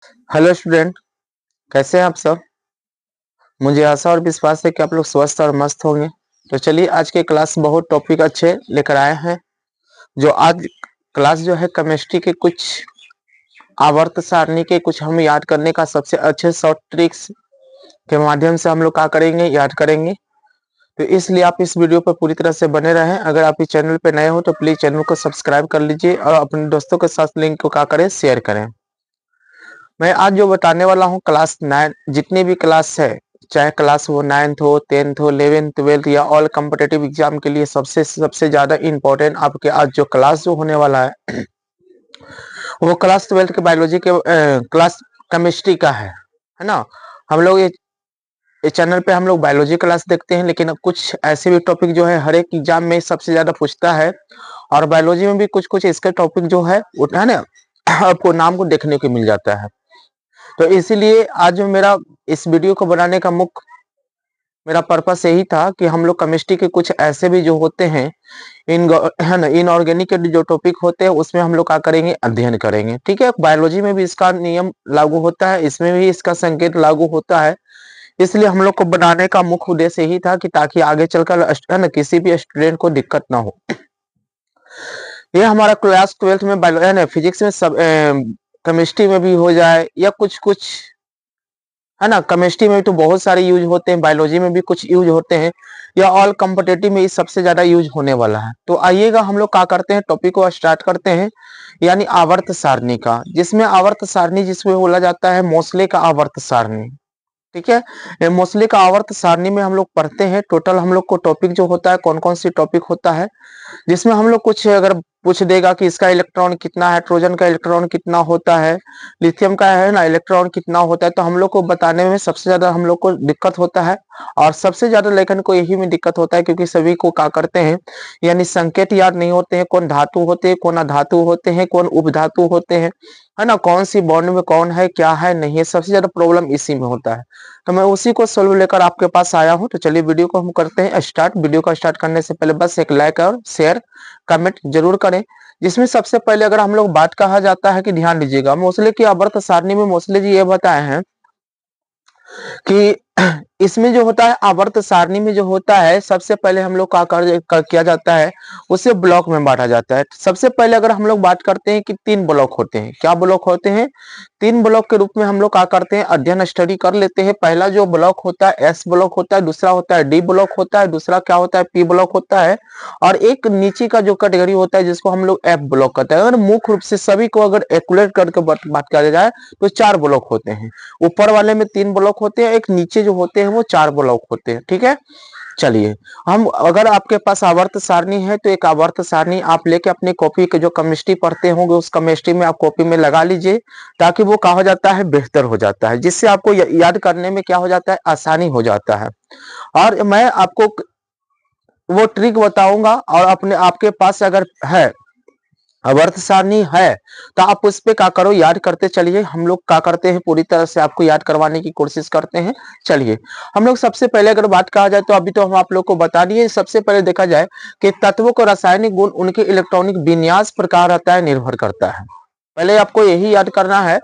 Hello student, कैसे हैं आप सब। मुझे आशा और विश्वास है कि आप लोग स्वस्थ और मस्त होंगे। तो चलिए आज के क्लास बहुत टॉपिक अच्छे लेकर आए हैं। जो आज क्लास जो है केमिस्ट्री के कुछ आवर्त सारणी के कुछ हम याद करने का सबसे अच्छे शॉर्ट ट्रिक्स के माध्यम से हम लोग क्या करेंगे, याद करेंगे। तो इसलिए आप इस वीडियो पर पूरी तरह से बने रहें। अगर आप इस चैनल पर नए हो तो प्लीज चैनल को सब्सक्राइब कर लीजिए और अपने दोस्तों के साथ लिंक को क्या करें, शेयर करें। मैं आज जो बताने वाला हूँ क्लास 9 जितनी भी क्लास है, चाहे क्लास वो 9th हो, 10th हो, 11th 12th या ऑल कॉम्पिटिटिव एग्जाम के लिए सबसे सबसे ज्यादा इम्पोर्टेंट आपके आज जो क्लास जो होने वाला है वो क्लास 12th के बायोलॉजी के क्लास केमिस्ट्री का है ना। हम लोग ये चैनल पे हम लोग बायोलॉजी क्लास देखते हैं, लेकिन अब कुछ ऐसे भी टॉपिक जो है हर एक एग्जाम में सबसे ज्यादा पूछता है। और बायोलॉजी में भी कुछ कुछ इसके टॉपिक जो है वो है ना आपको नाम को देखने को मिल जाता है। तो इसीलिए आज मेरा इस वीडियो को बनाने का मुख्य मेरा पर्पस यही था कि हम लोग केमिस्ट्री के कुछ ऐसे भी जो होते हैं इन है ना इनऑर्गेनिक के जो टॉपिक होते हैं उसमें हम लोग क्या करेंगे, अध्ययन करेंगे। ठीक है, बायोलॉजी में भी इसका नियम लागू होता है, इसमें भी इसका संकेत लागू होता है। इसलिए हम लोग को बनाने का मुख्य उद्देश्य यही था कि ताकि आगे चलकर है ना किसी भी स्टूडेंट को दिक्कत ना हो। ये हमारा क्लास 12th में बायो ना फिजिक्स में सब केमिस्ट्री में भी हो जाए या कुछ कुछ है ना। केमिस्ट्री में तो बहुत सारे यूज होते हैं, बायोलॉजी में भी कुछ यूज होते हैं, या ऑल कॉम्पिटिटिव में सबसे ज्यादा यूज होने वाला है। तो आइएगा हम लोग क्या करते हैं, टॉपिक को स्टार्ट करते हैं, यानी आवर्त सारणी का। जिसमें आवर्त सारणी जिसमें बोला जाता है मोसले का आवर्त सारणी। ठीक है, मोसले का आवर्त सारणी में हम लोग पढ़ते हैं। टोटल हम लोग को टॉपिक जो होता है कौन कौन सी टॉपिक होता है, जिसमें हम लोग कुछ अगर पूछ देगा कि इसका इलेक्ट्रॉन कितना है, हाइड्रोजन का इलेक्ट्रॉन कितना होता है, लिथियम का है ना इलेक्ट्रॉन कितना होता है, तो हम लोग को बताने में सबसे ज्यादा हम लोग को दिक्कत होता है। और सबसे ज्यादा लेखन को यही में दिक्कत होता है क्योंकि सभी को क्या करते हैं, यानी संकेत याद नहीं होते हैं, कौन धातु होते हैं, कौन अधातु होते हैं, कौन उपधातु होते हैं, है ना, कौन सी बॉन्ड में कौन है क्या है नहीं है। सबसे ज्यादा प्रॉब्लम इसी में होता है। तो मैं उसी को सोल्व लेकर आपके पास आया हूं। तो चलिए वीडियो को हम करते हैं स्टार्ट। वीडियो का स्टार्ट करने से पहले बस एक लाइक और शेयर कमेंट जरूर करें। जिसमें सबसे पहले अगर हम लोग बात कहा जाता है कि ध्यान दीजिएगा, मोसले की आवर्त सारणी में मोसले जी ये बताए हैं कि इसमें जो होता है आवर्त सारणी में जो होता है सबसे पहले हम लोग किया जाता है, उसे ब्लॉक में बांटा जाता है। सबसे पहले अगर हम लोग बात करते हैं कि 3 ब्लॉक होते हैं, क्या ब्लॉक होते हैं, 3 ब्लॉक के रूप में हम लोग क्या करते हैं, अध्ययन स्टडी कर लेते हैं। पहला जो ब्लॉक होता है एस ब्लॉक होता है, दूसरा होता है डी ब्लॉक होता है, दूसरा क्या होता है पी ब्लॉक होता है, और एक नीचे का जो कैटेगरी होता है जिसको हम लोग एफ ब्लॉक कहते हैं। अगर मुख्य रूप से सभी को अगर एक्युलेट करके बात किया जाए तो 4 ब्लॉक होते हैं। ऊपर वाले में 3 ब्लॉक होते हैं, एक नीचे जो होते हैं वो 4 ब्लॉक होते हैं। ठीक है, चलिए हम अगर आपके पास आवर्त सारणी है तो एक आवर्त सारणी आप लेके अपनी कॉपी के जो केमिस्ट्री पढ़ते होंगे उस केमिस्ट्री में आप कॉपी में लगा लीजिए, ताकि वो क्या हो जाता है, बेहतर हो जाता है, जिससे आपको याद करने में क्या हो जाता है, आसानी हो जाता है। और मैं आपको वो ट्रिक बताऊंगा, और अपने आपके पास अगर है आवर्त सारणी है तो आप उस पे क्या करो, याद करते चलिए। हम लोग क्या करते हैं, पूरी तरह से आपको याद करवाने की कोशिश करते हैं। चलिए हम लोग सबसे पहले अगर बात कहा जाए तो अभी तो हम आप लोग को बता दिए। सबसे पहले देखा जाए कि तत्वों को रासायनिक गुण उनके इलेक्ट्रॉनिक विन्यास पर कहा रहता है, निर्भर करता है। पहले आपको यही याद करना है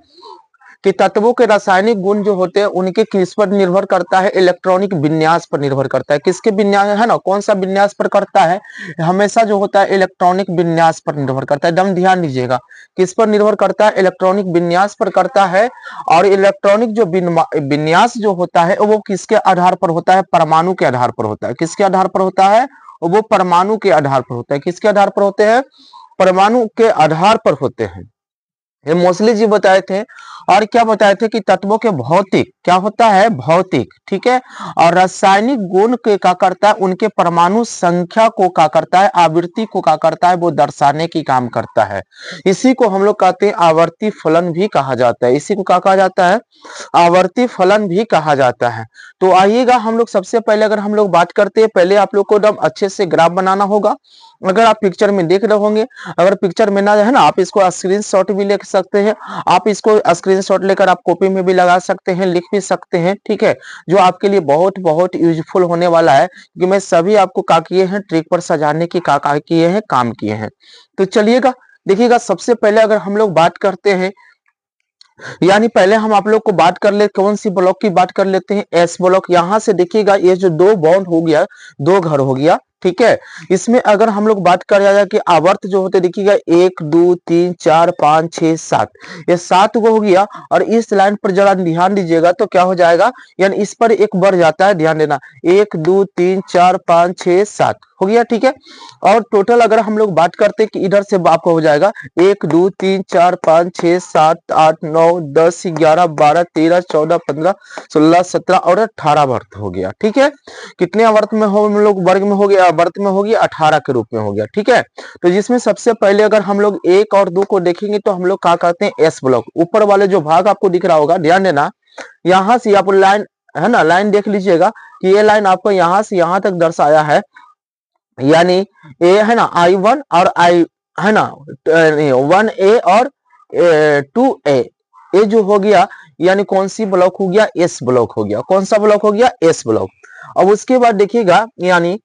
कि तत्वों के रासायनिक गुण जो होते हैं उनके किस पर निर्भर करता है, इलेक्ट्रॉनिक विन्यास पर निर्भर करता है। किसके विन्यास है ना, कौन सा विन्यास पर करता है, हमेशा जो होता है इलेक्ट्रॉनिक विन्यास पर निर्भर करता है। एकदम ध्यान दीजिएगा, किस पर निर्भर करता है, इलेक्ट्रॉनिक विन्यास पर करता है। और इलेक्ट्रॉनिक जो विन्यास जो होता है वो किसके आधार पर होता है, परमाणु के आधार पर होता है। किसके आधार पर होता है, वो परमाणु के आधार पर होता है। किसके आधार पर होते हैं, परमाणु के आधार पर होते हैं। ये मोस्टली जी बताए थे। और क्या बताए थे कि तत्वों के भौतिक क्या होता है, भौतिक, ठीक है, और रासायनिक गुण के क्या करता है, उनके परमाणु संख्या को क्या करता है, आवृत्ति को क्या करता है, वो दर्शाने की काम करता है। इसी को हम लोग कहते हैं आवर्ती फलन भी कहा जाता है। इसी को क्या कहा जाता है, आवर्ती फलन भी कहा जाता है। तो आइएगा हम लोग सबसे पहले अगर हम लोग बात करते हैं, पहले आप लोग को एकदम अच्छे से ग्राफ बनाना होगा। अगर आप पिक्चर में देख रहे होंगे, अगर पिक्चर में ना है ना, आप इसको स्क्रीनशॉट भी ले सकते हैं। आप इसको स्क्रीनशॉट लेकर आप कॉपी में भी लगा सकते हैं, लिख भी सकते हैं। ठीक है, जो आपके लिए बहुत बहुत यूजफुल होने वाला है, क्योंकि मैं सभी आपको क्या किए हैं, ट्रिक पर सजाने की क्या किए हैं, काम किए हैं। तो चलिएगा देखिएगा, सबसे पहले अगर हम लोग बात करते हैं यानी पहले हम आप लोग को बात कर ले, कौन सी ब्लॉक की बात कर लेते हैं, एस ब्लॉक। यहां से देखिएगा ये जो दो बॉन्ड हो गया, दो घर हो गया, ठीक है। इसमें अगर हम लोग बात करें जाए कि आवर्त जो होते देखिएगा 1 2 3 4 5 6 7, ये 7 को हो गया। और इस लाइन पर जरा ध्यान दीजिएगा तो क्या हो जाएगा, यानी इस पर एक बढ़ जाता है, ध्यान देना, 1 2 3 4 5 6 7 हो गया, ठीक है। और टोटल अगर हम लोग बात करते हैं कि इधर से आपको हो जाएगा 1 2 3 4 5 6 7 8 9 10 11 12 13 14 15 16 17 और 18 वर्त हो गया, ठीक है। कितने वर्त में हो हम लोग, वर्ग में हो गया, वर्त में हो गया 18 के रूप में हो गया, ठीक है। तो जिसमें सबसे पहले अगर हम लोग 1 और 2 को देखेंगे तो हम लोग क्या करते हैं, एस ब्लॉक। ऊपर वाले जो भाग आपको दिख रहा होगा, ध्यान देना, यहां से आप लाइन है ना, लाइन देख लीजिएगा कि ये लाइन आपको यहां से यहां तक दर्शाया है, यानी ए है ना I1 और आई है ना 1A और 2A, ये जो हो गया यानी कौन सी ब्लॉक हो गया, एस ब्लॉक हो गया। कौन सा ब्लॉक हो गया, एस ब्लॉक। अब उसके बाद देखिएगा यानी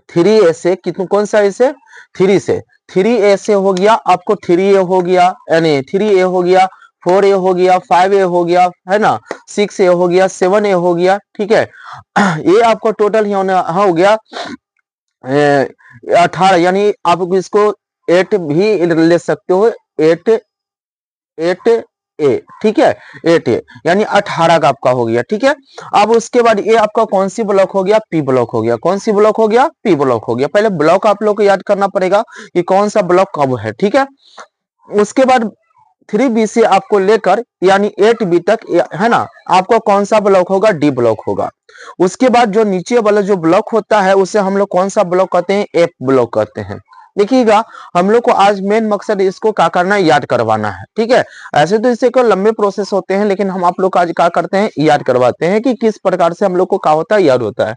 3A से कितना, कौन सा ऐसे 3 से, 3A से हो गया आपको 3A हो गया, यानी 3A हो गया, 4A हो गया, 5A हो गया, है ना, 6A हो गया, 7A हो गया, ठीक है। ये आपको टोटल हो गया 18, यानी आप इसको 8 भी ले सकते हो, 8 8A, ठीक है, 8A यानी 18 का आपका हो गया, ठीक है। अब उसके बाद ये आपका कौन सी ब्लॉक हो गया, पी ब्लॉक हो गया। कौन सी ब्लॉक हो गया, पी ब्लॉक हो गया। पहले ब्लॉक आप लोग को याद करना पड़ेगा कि कौन सा ब्लॉक कब है, ठीक है। उसके बाद 3B से आपको लेकर यानी 8B तक है ना, आपका कौन सा ब्लॉक होगा, डी ब्लॉक होगा। उसके बाद जो नीचे वाला जो ब्लॉक होता है उसे हम लोग कौन सा ब्लॉक कहते हैं, एफ ब्लॉक कहते हैं। देखिएगा हम लोग को आज मेन मकसद इसको क्या करना है, याद करवाना है, ठीक है। ऐसे तो इससे को लंबे प्रोसेस होते हैं, लेकिन हम आप लोग आज क्या करते हैं, याद करवाते हैं कि किस प्रकार से हम लोग को क्या होता है, याद होता है।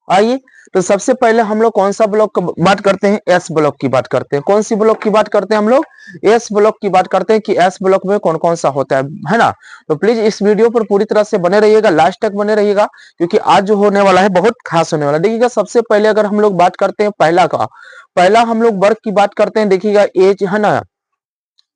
आइए, तो सबसे पहले हम लोग कौन सा ब्लॉक की बात करते हैं, एस ब्लॉक की बात करते हैं। कौन सी ब्लॉक की बात करते हैं हम लोग, एस ब्लॉक की बात करते हैं कि एस ब्लॉक में कौन कौन सा होता है ना। तो प्लीज इस वीडियो पर पूरी तरह से बने रहिएगा, लास्ट तक बने रहिएगा, क्योंकि आज जो होने वाला है बहुत खास होने वाला है। देखिएगा सबसे पहले अगर हम लोग बात करते हैं पहला का, पहला हम लोग वर्ग की बात करते हैं। देखिएगा एच है ना,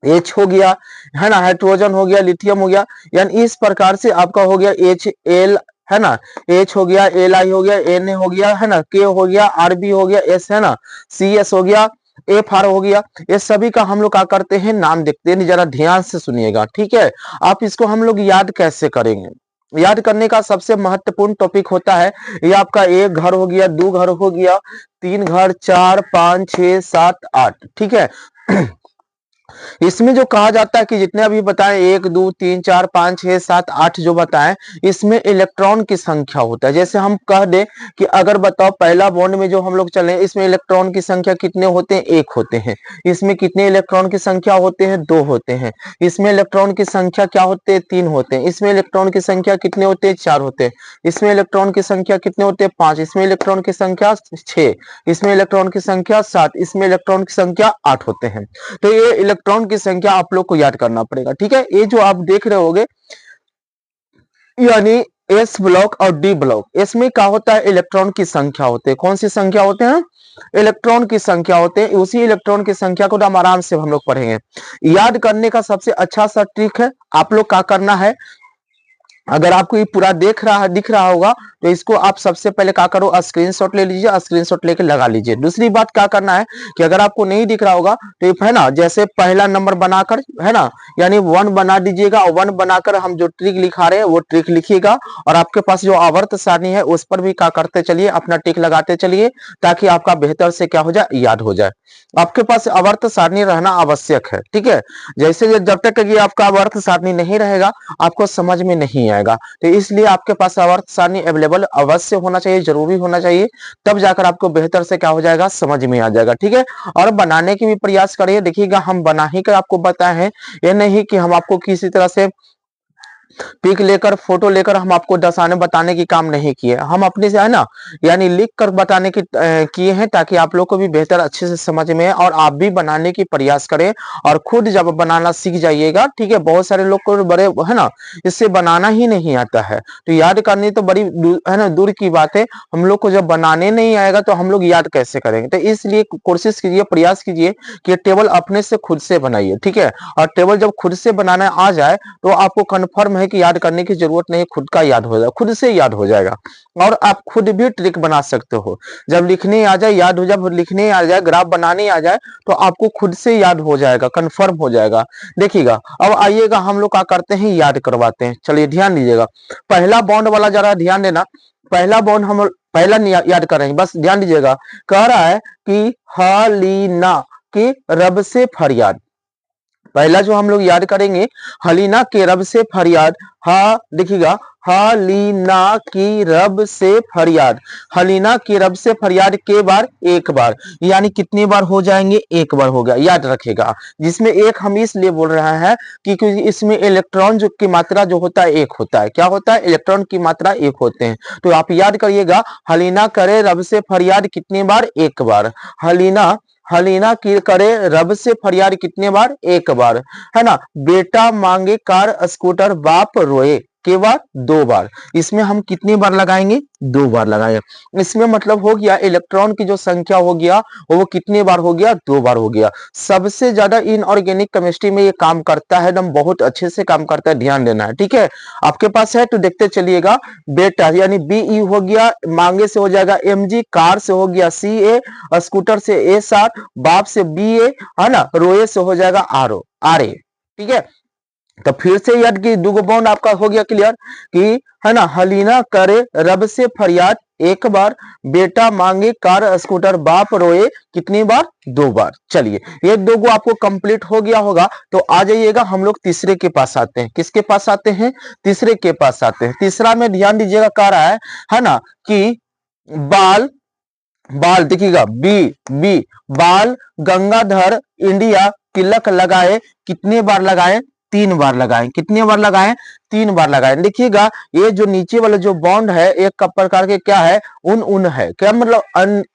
एच हो गया, है ना, हाइड्रोजन हो गया, लिथियम हो गया, यानी इस प्रकार से आपका हो गया एच एल, है ना, एच हो गया, एल आई हो गया, एन ए हो गया, है ना, के हो गया, आर बी हो गया, एस है ना, सी एस हो गया, एफ आर हो गया। ये सभी का हम लोग क्या करते हैं, नाम देखते हैं, जरा ध्यान से सुनिएगा, ठीक है। आप इसको हम लोग याद कैसे करेंगे, याद करने का सबसे महत्वपूर्ण टॉपिक होता है, ये आपका एक घर हो गया, दो घर हो गया, तीन घर, 4 5 6 7 8, ठीक है। इसमें जो कहा जाता है कि जितने अभी बताएं 1 2 3 4 5 6 7 8 जो बताएं, इसमें इलेक्ट्रॉन की संख्या होता है। जैसे हम कह दे कि अगर बताओ पहला बॉन्ड में जो हम लोग चले, इसमें इलेक्ट्रॉन की संख्या कितने होते हैं, 1 होते हैं। इसमें कितने इलेक्ट्रॉन की संख्या होते हैं, 2 होते हैं। इसमें इलेक्ट्रॉन की संख्या क्या होते हैं, 3 होते हैं। इसमें इलेक्ट्रॉन की संख्या कितने होते हैं, 4 होते हैं। इसमें इलेक्ट्रॉन की संख्या कितने होते हैं, 5। इसमें इलेक्ट्रॉन की संख्या 6। इसमें इलेक्ट्रॉन की संख्या 7। इसमें इलेक्ट्रॉन की संख्या 8 होते हैं। तो ये इलेक्ट्रॉन की संख्या आप लोग को याद करना पड़ेगा, ठीक है। ये जो आप देख रहे होगे यानी एस ब्लॉक और डी ब्लॉक, इसमें क्या होता है, इलेक्ट्रॉन की संख्या होते हैं। कौन सी संख्या होते हैं, इलेक्ट्रॉन की संख्या होते हैं। उसी इलेक्ट्रॉन की संख्या को हम आराम से हम लोग पढ़ेंगे। याद करने का सबसे अच्छा सा ट्रिक है, आप लोग क्या करना है, अगर आपको ये पूरा दिख रहा होगा तो इसको आप सबसे पहले क्या करो, स्क्रीनशॉट ले लीजिए, स्क्रीनशॉट लेके लगा लीजिए। दूसरी बात क्या करना है कि अगर आपको नहीं दिख रहा होगा तो है ना, जैसे पहला नंबर बनाकर है ना, यानी 1 बना दीजिएगा, और 1 बनाकर हम जो ट्रिक लिखा रहे हैं वो ट्रिक लिखिएगा। और आपके पास जो आवर्त सारणी है उस पर भी क्या करते चलिए, अपना टिक लगाते चलिए, ताकि आपका बेहतर से क्या हो जाए, याद हो जाए। आपके पास आवर्त सारणी रहना आवश्यक है, ठीक है। जैसे जब तक कि आपका आवर्त सारणी नहीं रहेगा आपको समझ में नहीं आएगा। तो इसलिए आपके पास आवर्त सारणी अवेलेबल अवश्य होना चाहिए, जरूरी होना चाहिए, तब जाकर आपको बेहतर से क्या हो जाएगा, समझ में आ जाएगा, ठीक है। और बनाने की भी प्रयास करिए। देखिएगा हम बना ही कर आपको बताए हैं, ये नहीं कि हम आपको किसी तरह से पिक लेकर फोटो लेकर हम आपको दर्शाने बताने की काम नहीं किए, हम अपने से है ना यानी लिख कर बताने की किए हैं, ताकि आप लोग को भी बेहतर अच्छे से समझ में आए और आप भी बनाने की प्रयास करें और खुद जब बनाना सीख जाइएगा, ठीक है। बहुत सारे लोग को बड़े है ना इससे बनाना ही नहीं आता है, तो याद करनी तो बड़ी है ना दूर की बात है। हम लोग को जब बनाने नहीं आएगा तो हम लोग याद कैसे करेंगे? तो इसलिए कोशिश कीजिए, प्रयास कीजिए कि टेबल अपने से खुद से बनाइए, ठीक है। और टेबल जब खुद से बनाना आ जाए तो आपको कन्फर्म है कि याद करने की जरूरत नहीं, खुद का याद हो जाएगा, खुद से याद हो जाएगा। और आप खुद भी ट्रिक बना सकते हो, जब लिखने आ जाए याद हो जाए, लिखने आ जाए, ग्राफ बनाने आ जाए तो आपको खुद से याद हो जाएगा, कन्फर्म हो जाएगा। देखिएगा, अब आइएगा हम लोग क्या करते हैं, याद करवाते हैं। चलिए ध्यान दीजिएगा, पहला बॉन्ड वाला जरा ध्यान देना। पहला बॉन्ड हम पहला याद कर रहे हैं, बस ध्यान दीजिएगा। कह रहा है कि हलीना की रब से फरियाद। पहला जो हम लोग याद करेंगे, हलीना के रब से फरियाद। हा देखिएगा, हलीना की रब से फरियाद। हलीना की रब से फरियाद के बार, एक बार, यानी कितनी बार हो जाएंगे, एक बार हो गया, याद रखेगा। जिसमें एक हम इसलिए बोल रहे हैं कि क्योंकि इसमें इलेक्ट्रॉन जो की मात्रा जो होता है एक होता है। क्या होता है? इलेक्ट्रॉन की मात्रा एक होते हैं। तो आप याद करिएगा, हलीना करे रब से फरियाद कितनी बार, एक बार। हलीना हलीना की करे रब से फरियाद कितने बार, एक बार, है ना। बेटा मांगे कार स्कूटर, बाप रोए के बार, दो बार। इसमें हम कितनी बार लगाएंगे, दो बार लगाएंगे। इसमें मतलब हो गया इलेक्ट्रॉन की जो संख्या हो गया वो कितने बार हो गया, दो बार हो गया। सबसे ज्यादा इनऑर्गेनिक केमिस्ट्री में ये काम करता है, एकदम बहुत अच्छे से काम करता है, ध्यान देना है, ठीक है। आपके पास है तो देखते चलिएगा। बेटा यानी बी ई हो गया, मांगे से हो जाएगा एम जी, कार से हो गया सी ए, स्कूटर से ए सार, बाप से बी ए, है ना, रोए से हो जाएगा आर ओ आर ए, ठीक है। तो फिर से याद की दुगो बॉन्ड आपका हो गया क्लियर कि है ना, हलीना करे रब से फरियाद एक बार, बेटा मांगे कार स्कूटर, बाप रोए कितनी बार, दो बार। चलिए ये दो गो आपको कंप्लीट हो गया होगा, तो आ जाइएगा हम लोग तीसरे के पास आते हैं। किसके पास आते हैं? तीसरे के पास आते हैं। तीसरा में ध्यान दीजिएगा, कह रहा है ना कि बाल बाल देखिएगा, बी बी बाल गंगाधर इंडिया तिलक लगाए कितने बार लगाए, तीन बार लगाए। कितने बार लगाए, तीन बार लगाए। देखिएगा ये जो नीचे वाला जो बॉन्ड है एक प्रकार के क्या है, उन उन है। क्या मतलब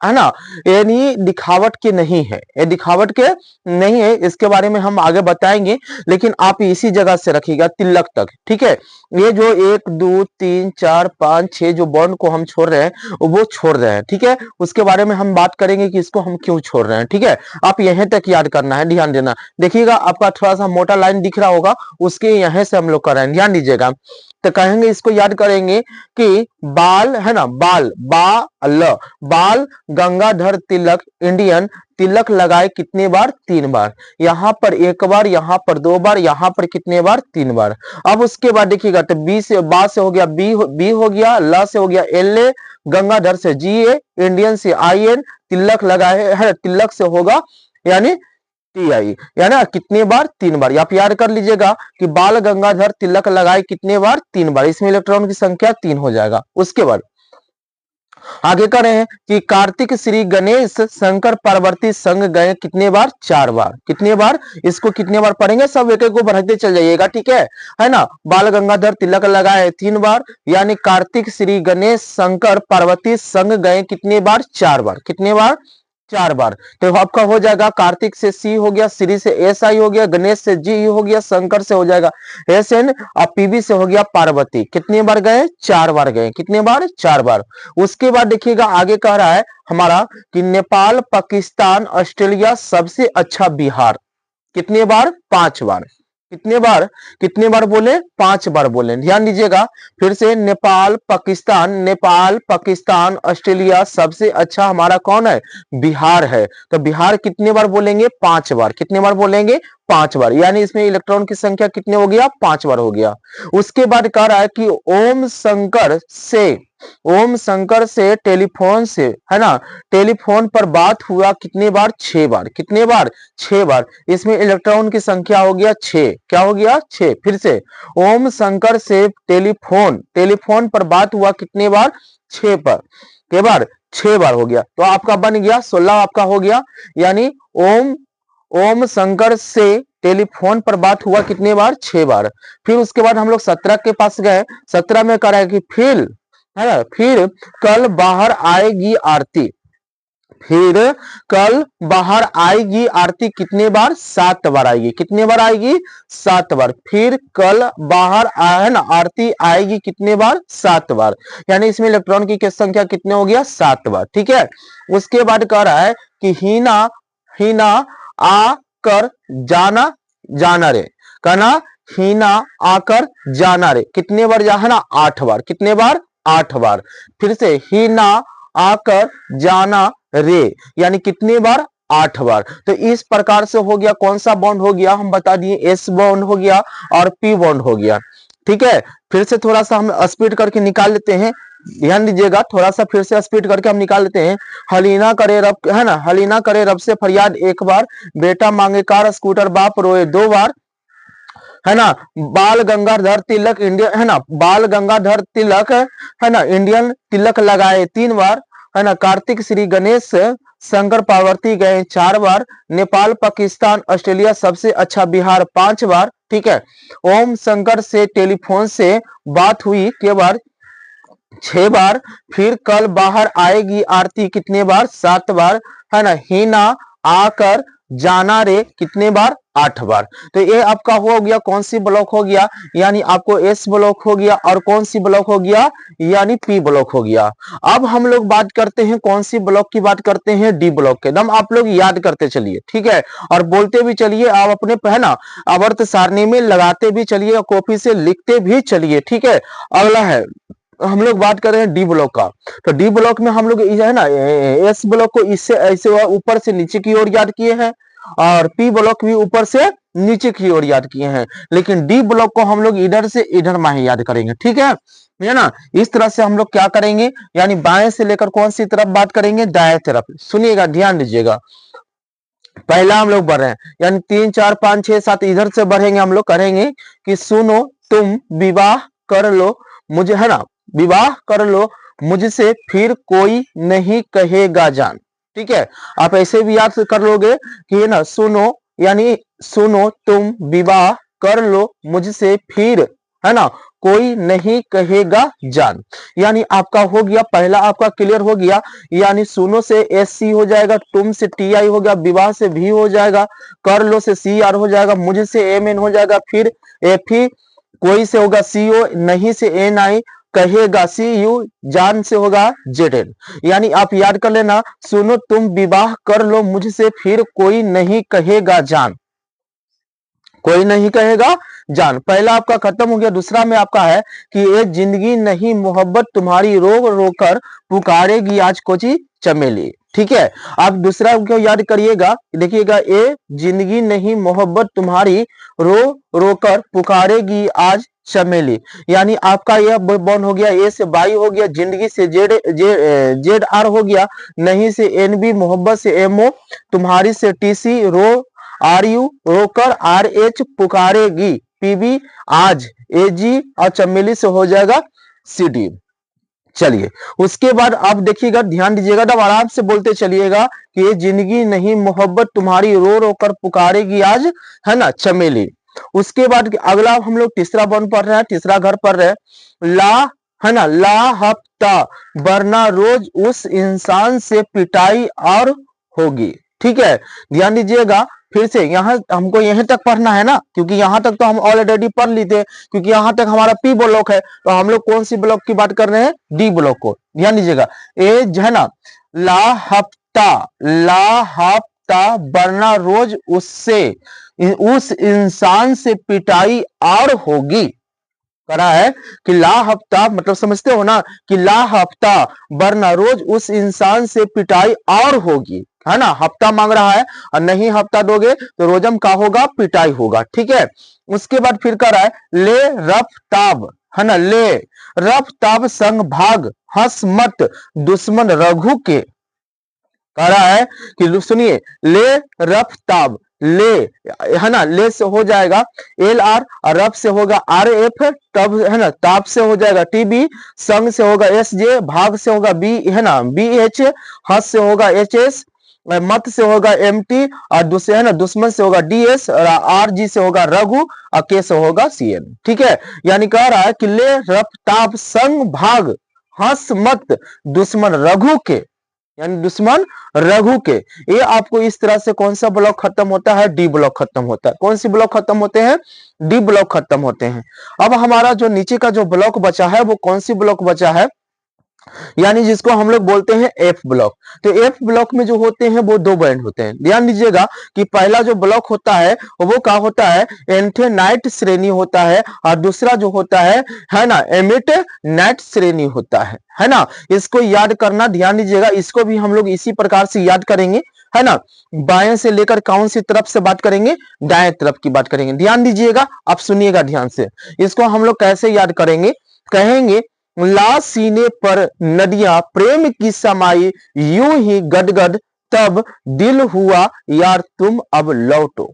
है ना, यानी दिखावट के नहीं है, ये दिखावट के नहीं है, इसके बारे में हम आगे बताएंगे। लेकिन आप इसी जगह से रखिएगा तिलक तक, ठीक है। ये जो एक दो तीन चार पांच छह जो बॉन्ड को हम छोड़ रहे हैं वो छोड़ रहे हैं, ठीक है। उसके बारे में हम बात करेंगे कि इसको हम क्यों छोड़ रहे हैं, ठीक है। आप यहीं तक याद करना है, ध्यान देना। देखिएगा आपका थोड़ा सा मोटा लाइन दिख रहा होगा, उसके यहीं से हम लोग कर रहे हैं, ध्यान दीजिएगा। तो कहेंगे, इसको याद करेंगे कि बाल है ना, बाल बाल गंगाधर तिलक इंडियन तिलक लगाए कितने बार, तीन बार। यहां पर एक बार, यहां पर दो बार, यहां पर कितने बार, तीन बार। अब उसके बाद देखिएगा, तो बी से बा से हो गया बी हो गया, ल से हो गया एल ए, गंगाधर से जी ए, इंडियन से आई एन, तिलक लगाए है, तिलक से होगा यानी टी आई, यानी कितने बार, तीन बार। आप याद कर लीजिएगा कि बाल गंगाधर तिलक लगाए कितने बार, तीन बार। इसमें इलेक्ट्रॉन की संख्या तीन हो जाएगा। उसके बाद आगे कर रहे हैं कि कार्तिक श्री गणेश शंकर पार्वती संग गए कितने बार, चार बार। कितने बार, इसको कितने बार पढ़ेंगे, सब एक एक को बढ़ते चल जाइएगा, ठीक है ना। बाल गंगाधर तिलक लगाए तीन बार, यानी कार्तिक श्री गणेश शंकर पार्वती संग गए कितने बार, चार बार। कितने बार, चार बार। तो आपका हो जाएगा कार्तिक से सी हो गया, श्री से एस आई हो गया, गणेश से जी हो गया, शंकर से हो जाएगा एस एन, और पीबी से हो गया पार्वती। कितने बार गए, चार बार गए। कितने बार, चार बार। उसके बाद देखिएगा आगे कह रहा है हमारा कि नेपाल पाकिस्तान ऑस्ट्रेलिया सबसे अच्छा बिहार। कितने बार, पांच बार। कितने बार, कितने बार बोले, पांच बार बोले। ध्यान दीजिएगा फिर से, नेपाल पाकिस्तान ऑस्ट्रेलिया सबसे अच्छा हमारा कौन है, बिहार है। तो बिहार कितने बार बोलेंगे, पांच बार। कितने बार बोलेंगे, पांच बार। यानी इसमें इलेक्ट्रॉन की संख्या कितने हो गया, पांच बार हो गया। उसके बाद कह रहा है कि ओम शंकर से टेलीफोन से है ना, टेलीफोन पर बात हुआ कितने बार, छह बार। कितने बार, छह बार। इसमें इलेक्ट्रॉन की संख्या हो गया छह। क्या हो गया, छह। फिर से ओम शंकर से टेलीफोन पर बात हुआ कितने बार, छह पर के बार, छह बार हो गया। तो आपका बन गया 16, आपका हो गया। यानी ओम शंकर से टेलीफोन पर बात हुआ कितने बार? 6 बार। फिर उसके बाद हम लोग 17 के पास गए, 17 में कह रहा है कि फिर, है ना, फिर कल बाहर आएगी आरती। फिर कल बाहर आएगी आरती कितने बार? 7 बार आएगी। कितने बार आएगी? 7 बार। फिर कल बाहर है ना आरती आएगी कितने बार? 7 बार। यानी इसमें इलेक्ट्रॉन की संख्या कितने हो गया? 7 बार। ठीक है। उसके बाद कह रहा है कि हीना हीना आकर जाना जाना रे, कहना हीना आकर जाना रे कितने बार जा है ना? 8 बार। कितने बार? 8 बार। फिर से हीना आकर जाना रे यानी कितनी बार? 8 बार। तो इस प्रकार से हो गया, कौन सा बॉन्ड हो गया? हम बता दिए एस बॉन्ड हो गया और पी बॉन्ड हो गया। ठीक है। फिर से थोड़ा सा हम स्पीड करके निकाल लेते हैं, ध्यान दीजिएगा, थोड़ा सा फिर से स्पीड करके हम निकाल लेते हैं। हलीना करे रब, है ना, हलीना करे रब से फरियाद 1 बार, बेटा मांगे कार स्कूटर बाप रोए 2 बार, है ना, बाल गंगाधर तिलक इंडिया, है ना, बाल गंगाधर तिलक, है ना, इंडियन तिलक लगाए 3 बार, है ना, कार्तिक श्री गणेश शंकर पार्वती गए 4 बार, नेपाल पाकिस्तान ऑस्ट्रेलिया सबसे अच्छा बिहार 5 बार। ठीक है। ओम शंकर से टेलीफोन से बात हुई के बार? 6 बार। फिर कल बाहर आएगी आरती कितने बार? 7 बार, है ना, हीना आकर जाना रे कितने बार? 8 बार। तो ये आपका हो गया कौन सी ब्लॉक हो गया? यानी आपको एस ब्लॉक हो गया, और कौन सी ब्लॉक हो गया? यानी पी ब्लॉक हो गया। अब हम लोग बात करते हैं कौन सी ब्लॉक की बात करते हैं? डी ब्लॉक के। दम आप लोग याद करते चलिए, ठीक है, और बोलते भी चलिए, आप अपने है ना आवर्त सारणी में लगाते भी चलिए, कॉपी से लिखते भी चलिए। ठीक है। अगला है, हम लोग बात कर रहे हैं डी ब्लॉक का। तो डी ब्लॉक में हम लोग है ना एस ब्लॉक को इससे ऐसे ऊपर से नीचे की ओर याद किए हैं, और पी ब्लॉक भी ऊपर से नीचे की ओर याद किए हैं, लेकिन डी ब्लॉक को हम लोग इधर से इधर माही याद करेंगे। ठीक है ना। इस तरह से हम लोग क्या करेंगे, यानी बाएं से लेकर कौन सी तरफ बात करेंगे? दाएं तरफ। सुनिएगा, ध्यान दीजिएगा। पहला हम लोग बढ़ रहे हैं, यानी 3 4 5 6 7 इधर से बढ़ेंगे। हम लोग करेंगे कि सुनो तुम विवाह कर लो मुझे, है ना, विवाह कर लो मुझसे फिर कोई नहीं कहेगा जान। ठीक है। आप ऐसे भी याद कर लोगे कि, है ना, सुनो यानी सुनो तुम विवाह कर लो मुझसे फिर, है ना, कोई नहीं कहेगा जान। यानी आपका हो गया, पहला आपका क्लियर हो गया, यानी सुनो से एस सी हो जाएगा, तुम से टी आई हो गया, विवाह से भी हो जाएगा, कर लो से सी आर हो जाएगा, मुझे से एम एन हो जाएगा, फिर एफ ई, कोई से होगा सी ओ, नहीं से एन आई, कहेगा सी यू, जान से होगा जेड एन। यानी आप याद कर लेना, सुनो तुम विवाह कर लो मुझसे फिर कोई नहीं कहेगा जान, कोई नहीं कहेगा जान। पहला आपका खत्म हो गया। दूसरा में आपका है कि ये जिंदगी नहीं मोहब्बत तुम्हारी रो रो कर पुकारेगी आज कोची चमेली। ठीक है। आप दूसरा को याद करिएगा, देखिएगा, ये जिंदगी नहीं मोहब्बत तुम्हारी रो रो कर पुकारेगी आज चमेली। यानी आपका यह बॉन्ड हो गया, ए से बाई हो गया, जिंदगी से जेड आर हो गया, नहीं से एन बी, मोहब्बत से एम ओ, तुम्हारी से टी सी, रो आर यू, रोकर आर एच, पुकारेगी पीबी, आज एजी, और चमेली से हो जाएगा सी डी। चलिए, उसके बाद आप देखिएगा, ध्यान दीजिएगा, तब आराम से बोलते चलिएगा कि ये जिंदगी नहीं मोहब्बत तुम्हारी रो रो कर पुकारेगी आज, है ना, चमेली। उसके बाद अगला हम लोग तीसरा बॉन्ड पढ़ रहे हैं, तीसरा घर पढ़ रहे हैं, ला, है ना, ला हफ्ता वरना रोज उस इंसान से पिटाई और होगी। ठीक है। ध्यान दीजिएगा, फिर से यहाँ हमको यहीं तक पढ़ना है ना, क्योंकि यहाँ तक तो हम ऑलरेडी पढ़ ली थे, क्योंकि यहाँ तक हमारा पी ब्लॉक है, तो हम लोग कौन सी ब्लॉक की बात कर रहे हैं? डी ब्लॉक को। ध्यान दीजिएगा, ए है ना, ला हफ्ता वरना रोज उससे उस इंसान से पिटाई और होगी। करा है कि ला हफ्ता मतलब समझते हो ना, कि ला हफ्ता वरना रोज उस इंसान से पिटाई और होगी, है ना। हफ्ता मांग रहा है, और नहीं हफ्ता दोगे तो रोजम का होगा? पिटाई होगा। ठीक है। उसके बाद फिर कह रहा है, ले रफ्ताब, है ना, ले रफ्ताब संग भाग हंस मत दुश्मन रघु के। कह रहा है कि सुनिए, ले रफ्ताब, ले, है ना, ले से हो जाएगा एल आर, और रफ से होगा आर एफ, तब, है ना, ताप से हो जाएगा टी बी, संग से होगा एस जे, भाग से होगा बी, है ना, बी एच, हंस से होगा एच एस, मत से होगा एमटी, और दूसरे है ना दुश्मन से होगा डीएस, और आर जी से होगा रघु, और के से होगा सीएन। ठीक है, यानी कह रहा है कि ले रफ्ताब संग भाग हंस मत दुश्मन रघु के, यानी दुश्मन रघु के। ये आपको इस तरह से कौन सा ब्लॉक खत्म होता है, डी ब्लॉक खत्म होता है। कौन सी ब्लॉक खत्म होते हैं, डी ब्लॉक खत्म होते हैं। अब हमारा जो नीचे का जो ब्लॉक बचा है वो कौन सी ब्लॉक बचा है, यानी जिसको हम लोग बोलते हैं एफ ब्लॉक। तो एफ ब्लॉक में जो होते हैं वो दो बैंड होते हैं। ध्यान दीजिएगा कि पहला जो ब्लॉक होता है वो क्या होता है, एंटेनाइट श्रेणी होता है, और दूसरा जो होता है ना एमिटेनाइट श्रेणी होता है ना। इसको याद करना, ध्यान दीजिएगा, इसको भी हम लोग इसी प्रकार से याद करेंगे, है ना। बाएं से लेकर कौन सी तरफ से बात करेंगे, दाएं तरफ की बात करेंगे। ध्यान दीजिएगा, आप सुनिएगा ध्यान से। इसको हम लोग कैसे याद करेंगे, कहेंगे ला सीने पर नदियां प्रेम की समाई यूं ही गदगद, तब दिल हुआ यार तुम अब लौटो,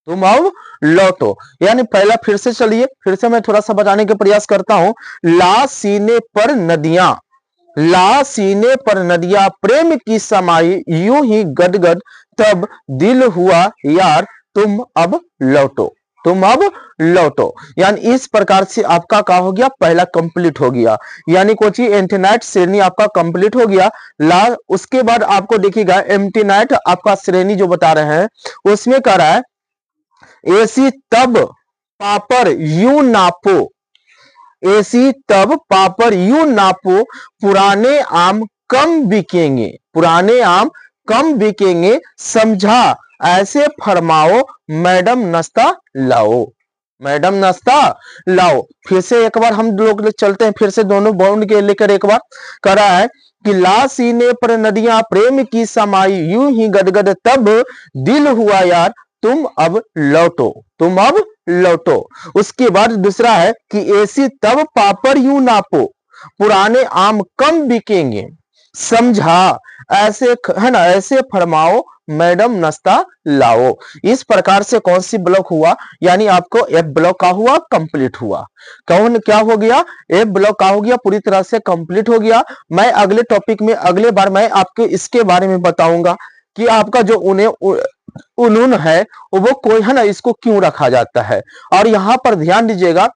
तुम अब लौटो। यानी पहला फिर से चलिए, फिर से मैं थोड़ा सा बताने के प्रयास करता हूं। ला सीने पर नदियां, ला सीने पर नदियां प्रेम की समाई यूं ही गदगद, तब दिल हुआ यार तुम अब लौटो, तुम अब लौटो। यानी इस प्रकार से आपका क्या हो गया, पहला कंप्लीट हो गया, यानी कोची एंटेनाइट श्रेणी आपका कंप्लीट हो गया। ला उसके बाद आपको देखिएगा एंटेनाइट आपका श्रेणी जो बता रहे हैं उसमें कह रहा है ऐसी तब पापर यू नापो, ऐसी तब पापर यू नापो, पुराने आम कम बिकेंगे, पुराने आम कम बिकेंगे, समझा ऐसे फरमाओ मैडम नाश्ता लाओ, मैडम नाश्ता लाओ। फिर से एक बार हम लोग चलते हैं, फिर से दोनों बाउंड के लेकर एक बार कर रहा है कि ला सीने पर नदियां प्रेम की समाई यूं ही गदगद, तब दिल हुआ यार तुम अब लौटो, तुम अब लौटो। उसके बाद दूसरा है कि ऐसी तब पापड़ यूं नापो, पुराने आम कम बिकेंगे, समझा ऐसे है ना ऐसे फरमाओ मैडम नाश्ता लाओ। इस प्रकार से कौन सी ब्लॉक हुआ, यानी आपको एफ ब्लॉक का हुआ कंप्लीट हुआ। कौन क्या हो गया, एफ ब्लॉक का हो गया, पूरी तरह से कंप्लीट हो गया। मैं अगले टॉपिक में अगले बार मैं आपको इसके बारे में बताऊंगा कि आपका जो उन्होंने है वो कोई है ना इसको क्यों रखा जाता है। और यहां पर ध्यान दीजिएगा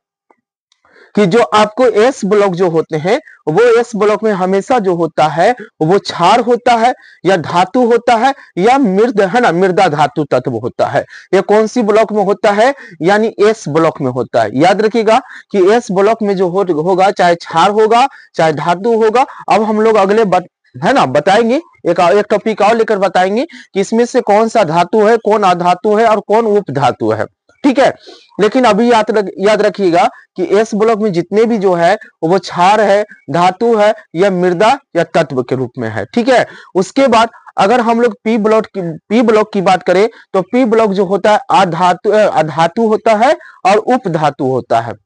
कि जो आपको एस ब्लॉक जो होते हैं वो एस ब्लॉक में हमेशा जो होता है वो क्षार होता है, या धातु होता है, या मृद है ना मृदा धातु तत्व होता है। ये कौन सी ब्लॉक में होता है, यानी एस ब्लॉक में होता है। याद रखिएगा कि एस ब्लॉक में जो होगा चाहे क्षार होगा चाहे धातु होगा। अब हम लोग अगले है ना बताएंगे, एक टॉपिक और लेकर बताएंगे कि इसमें से कौन सा धातु है, कौन अधातु है और कौन उप धातु है। ठीक है, लेकिन अभी याद रखिएगा कि एस ब्लॉक में जितने भी जो है वो क्षार है, धातु है, या मृदा या तत्व के रूप में है। ठीक है, उसके बाद अगर हम लोग पी ब्लॉक की बात करें तो पी ब्लॉक जो होता है अधातु होता है और उप धातु होता है।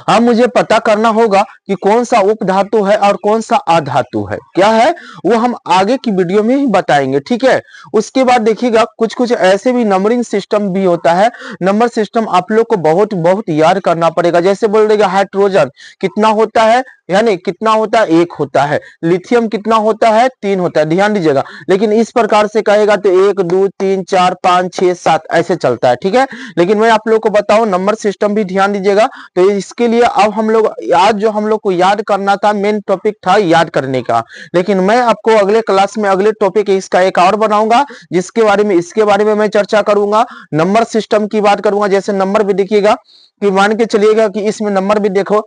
अब मुझे पता करना होगा कि कौन सा उप धातु है और कौन सा अधातु है, क्या है वो हम आगे की वीडियो में ही बताएंगे। ठीक है, उसके बाद देखिएगा कुछ कुछ ऐसे भी नंबरिंग सिस्टम भी होता है। नंबर सिस्टम आप लोग को बहुत बहुत याद करना पड़ेगा। जैसे बोल देगा हाइड्रोजन कितना होता है, यानी कितना होता है, एक होता है। लिथियम कितना होता है, 3 होता है। ध्यान दीजिएगा, लेकिन इस प्रकार से कहेगा तो 1 2 3 4 5 6 7 ऐसे चलता है। ठीक है, लेकिन मैं आप लोग को बताऊं नंबर सिस्टम भी ध्यान दीजिएगा। तो इसके लिए अब हम लोग आज जो हम लोग को याद करना था, मेन टॉपिक था याद करने का, लेकिन मैं आपको अगले क्लास में अगले टॉपिक इसका एक और बनाऊंगा जिसके बारे में इसके बारे में मैं चर्चा करूंगा। नंबर सिस्टम की बात करूंगा। जैसे नंबर भी देखिएगा कि मान के चलिएगा कि इसमें नंबर भी देखो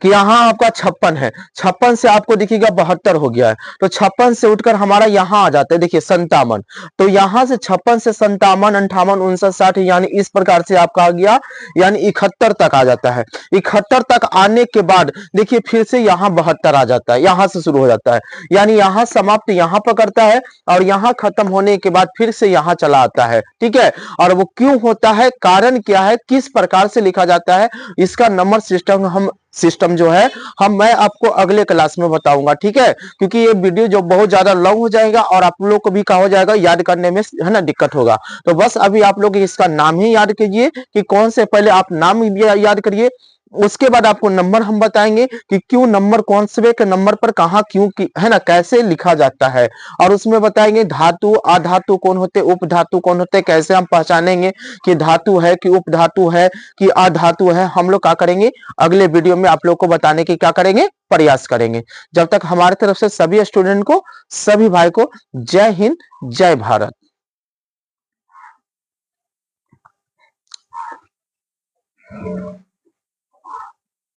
कि यहाँ आपका 56 है, 56 से आपको दिखेगा 72 हो गया है, तो 56 से उठकर हमारा यहाँ आ जाता है, देखिए 57। तो यहाँ से 56 से 57 58 59 60, यानी इस प्रकार से आपका आ गया, यानी 71 तक आ जाता है। 71 तक आने के बाद देखिए फिर से यहाँ 72 आ जाता है, यहाँ से शुरू हो जाता है, यानी यहाँ समाप्त यहाँ पर करता है और यहाँ खत्म होने के बाद फिर से यहाँ चला आता है। ठीक है, और वो क्यों होता है, कारण क्या है, किस प्रकार से लिखा जाता है, इसका नंबर सिस्टम जो है मैं आपको अगले क्लास में बताऊंगा। ठीक है, क्योंकि ये वीडियो जो बहुत ज्यादा लॉन्ग हो जाएगा और आप लोग को भी क्या हो जाएगा, याद करने में है ना दिक्कत होगा। तो बस अभी आप लोग इसका नाम ही याद कीजिए कि कौन से, पहले आप नाम याद करिए उसके बाद आपको नंबर हम बताएंगे कि क्यों नंबर कौन से के नंबर पर कहा क्यों है ना, कैसे लिखा जाता है। और उसमें बताएंगे धातु अधातु कौन होते, उपधातु कौन होते, कैसे हम पहचानेंगे कि धातु है कि उपधातु है कि अधातु है। हम लोग क्या करेंगे अगले वीडियो में आप लोग को बताने की क्या करेंगे प्रयास करेंगे। जब तक हमारी तरफ से सभी स्टूडेंट को, सभी भाई को जय हिंद जय भारत।